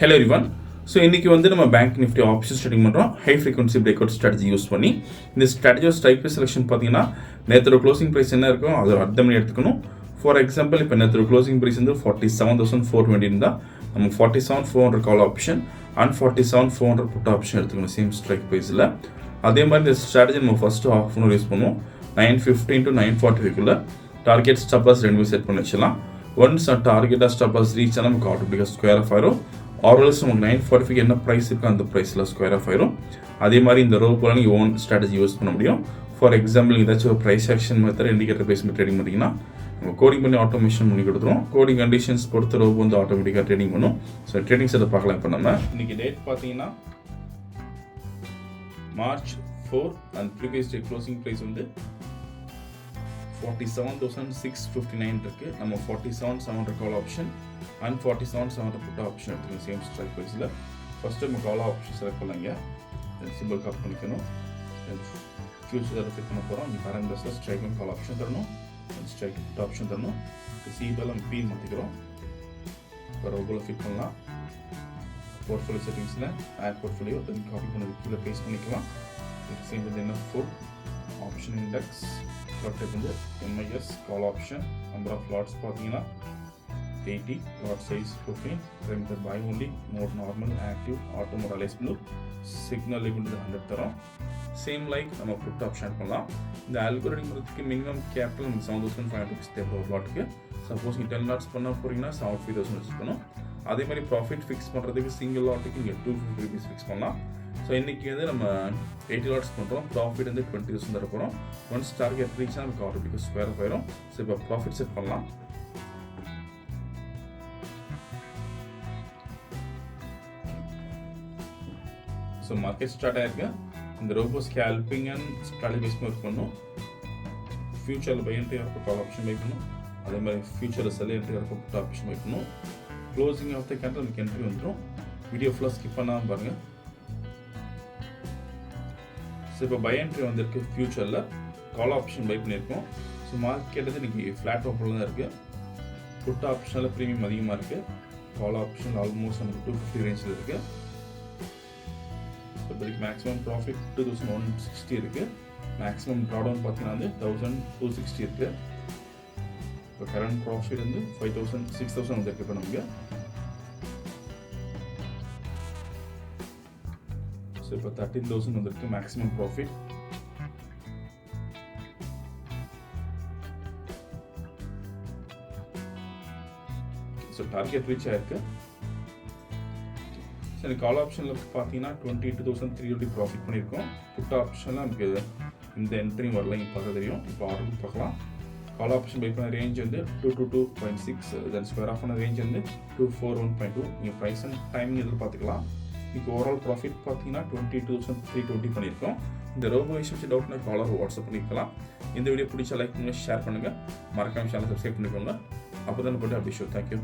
Hello everyone. So இன்றைக்கி நம்ம bank Nifty option strategy பண்ணுறோம். High frequency break out strategy use பண்ணி இந்த ஸ்ட்ராட்டஜி ஸ்ட்ரைக் ப்ரைஸ் செலெக்ஷன் பார்த்தீங்கன்னா நேற்று க்ளோசிங் ப்ரைஸ் என்ன இருக்கும் அதை ஒரு அர்த்தம் பண்ணி எடுத்துக்கணும். ஃபார் எக்ஸாம்பிள் இப்போ நேற்று க்ளோசிங் ப்ரைஸ் வந்து 47,420 இருந்தால் நம்ம 47,400 call option and 47,400 put option எடுத்துக்கணும் சேம் ஸ்ட்ரைக் ப்ரைஸில். அதே மாதிரி இந்த ஸ்ட்ராட்டஜி நம்ம ஃபஸ்ட்டு ஆஃப் அன் யூஸ் பண்ணுவோம். 9:15 to 9:45 டார்கெட் ஸ்டாப் லாஸ் ரெண்டுமே செட் பண்ணி வச்சலாம். ஒன்ஸ் டார்கெட்டாக ஸ்டாப் லாஸ் ரீச் ஆனால் நமக்கு ஆட்டோமேட்டிக்காக ஸ்கொயர் ஆஃப் ஆயிரும். ஆர்எல்ஸ் நமக்கு 9:45 என்ன ப்ரைஸ் இருக்கோ அந்த ப்ரைஸில் ஸ்கொயர் ஆஃப் ஆயிரும். அதே மாதிரி இந்த ரோ போல நீங்கள் ஓன் ஸ்ட்ராட்டஜி யூஸ் பண்ண முடியும். ஃபார் எக்ஸாம்பிள் ஏதாச்சும் ஒரு price action method indicator price trading பண்ணிங்கன்னா நம்ம கோடிங் பண்ணி ஆட்டோமேஷன் பண்ணி கொடுத்துருவோம். கோடிங் கண்டிஷன்ஸ் பொறுத்த ரோ வந்து ஆட்டோமேட்டிக்காக ட்ரேடிங் பண்ணும். ஸோ ட்ரேடிங் செட்டை பார்க்கலாம். இப்போ நம்ம இன்னைக்கு டேட் பார்த்தீங்கன்னா March 4 and previous day closing price வந்து 47,659 இருக்கு. நம்ம 47,700 call option and 47,700 put option எடுத்துக்கணும் சேம் ஸ்ட்ரைக் ப்ரைஸில். ஃபர்ஸ்ட் நம்ம கால் ஆப்ஷன் செலக்ட் பண்ணலாங்க. சிம்பிள் காப் பண்ணிக்கணும். ஃபியூச்சர் ஃபிட் பண்ண போகிறோம். இங்கே பேரண்டர்ஸில் ஸ்ட்ரைக் அண்ட் கால் ஆப்ஷன் தரணும், ஸ்ட்ரைக் புட் ஆப்ஷன் தரணும். சிபிஎல் நம்ம பீல் மாற்றிக்கிறோம். இப்போ ரோபோவில் ஃபிட் பண்ணலாம். போர்ட்ஃபோலியோ செட்டிங்ஸில் ஆட் போர்ட்ஃபோலியோ காப்பி பண்ணது கீழே பேஸ்ட் பண்ணிக்கலாம். சேம் வந்து என்ன ஃபுட் ஆப்ஷன் இண்டெக்ஸ் டைப் வந்து MIS call option. Number of lots பார்த்தீங்கன்னா 80, லாட் சைஸ் 15, ரெமிட்டர் buy only, mode normal, active, auto mode Alice Blue, signal limit 100 தரோம். சேம் லைக் நம்ம புட் ஆப்ஷன் பண்ணலாம். இந்த ஆல்கோ ரெடிங்கிறதுக்கு மினிமம் கேபிட்டல் நமக்கு 7,500 rupees தேவை ஒரு லாட்டுக்கு. சப்போஸ் நீங்கள் 10 லாட்ஸ் பண்ண போகிறீங்கன்னா 75,000 வச்சுக்கணும். அதே மாதிரி ப்ராஃபிட் ஃபிக்ஸ் பண்ணுறதுக்கு சிங்கிள் லாட்டுக்கு இங்கே 250 rupees ஃபிக்ஸ் பண்ணலாம். ஸோ இன்றைக்கி வந்து நம்ம 80 லாட்ஸ் பண்ணுறோம். ப்ராஃபிட் வந்து 20,000 தர போகிறோம். ஒன்ஸ் டார்கெட் ரீச்னா நமக்கு ஆட்டோமேட்டிக்காக ஸ்கொயர் ஆயிரும். ஸோ இப்போ ப்ராஃபிட் செட் பண்ணலாம். ஸோ மார்க்கெட் ஸ்டார்ட் ஆயிருக்கு. இந்த robo scalping and strategy base work பண்ணும். ஃபியூச்சரில் பை என்ட்ரி வரப்போ கால் ஆப்ஷன் பை பண்ணும். அதே மாதிரி ஃபியூச்சரில் செல் என்ட்ரி வரப்போ புட் ஆப்ஷன் பை பண்ணும். க்ளோசிங் ஆஃப் த கேண்டில் நமக்கு என்ட்ரி வந்துடும். வீடியோ ஃபுல்லாக ஸ்கிப் பண்ணாமல் பாருங்கள். ஸோ இப்போ பை என்ட்ரி வந்திருக்கு. ஃபியூச்சரில் கால் ஆப்ஷன் பை பண்ணியிருக்கோம். ஸோ மார்க்கெட் வந்து இன்றைக்கி ஃப்ளாட் ஓப்பனில் தான் இருக்குது. புட் ஆப்ஷனில் ப்ரீமியம் அதிகமாக இருக்குது. கால் ஆப்ஷன் ஆல்மோஸ்ட் நமக்கு 250 ரேஞ்சில் இருக்குது. ஸோ இப்போதைக்கு மேக்ஸிமம் ப்ராஃபிட் 2,160 இருக்குது. மேக்ஸிமம் ட்ராடவுன் பார்த்தீங்கன்னா வந்து 1,260 இருக்குது. இப்போ கரண்ட் ப்ராஃபிட் வந்து 6,000 வந்துருக்கு. இப்போ நமக்கு ஸோ இப்போ 13,000 வந்துருக்கு maximum profit. So target reach ஆயிருக்கு. சரி, கால் ஆப்ஷனில் பார்த்தீங்கன்னா 22,320 ப்ராஃபிட் பண்ணியிருக்கோம். புட் ஆப்ஷனில் நமக்கு இந்த என்ட்ரி வரல, இங்கே பார்க்க தெரியும். இப்போ ஆர்டர் பார்க்கலாம். கால் ஆப்ஷன் பை பண்ண ரேஞ்ச் வந்து 222.6, தென் ஸ்கொயர் ஆஃப் பண்ண ரேஞ்ச் வந்து 241.2. நீங்கள் ப்ரைஸ் அண்ட் டைமிங் இதில் பார்த்துக்கலாம். இப்போ ஓவரால் ப்ராஃபிட் பார்த்தீங்கன்னா 22,320 பண்ணியிருக்கோம். இந்த ரோபோ விஷயம் டவுட்னா காலர் வாட்ஸ்அப் பண்ணிக்கலாம். இந்த வீடியோ பிடிச்சா லைக் பண்ணுங்கள், ஷேர் பண்ணுங்கள், மறக்காம சேனல் சப்ஸ்கிரைப் பண்ணிக்கோங்க. அப்போ தான் போட்டு அப்படி ஷோ. தேங்க்யூ.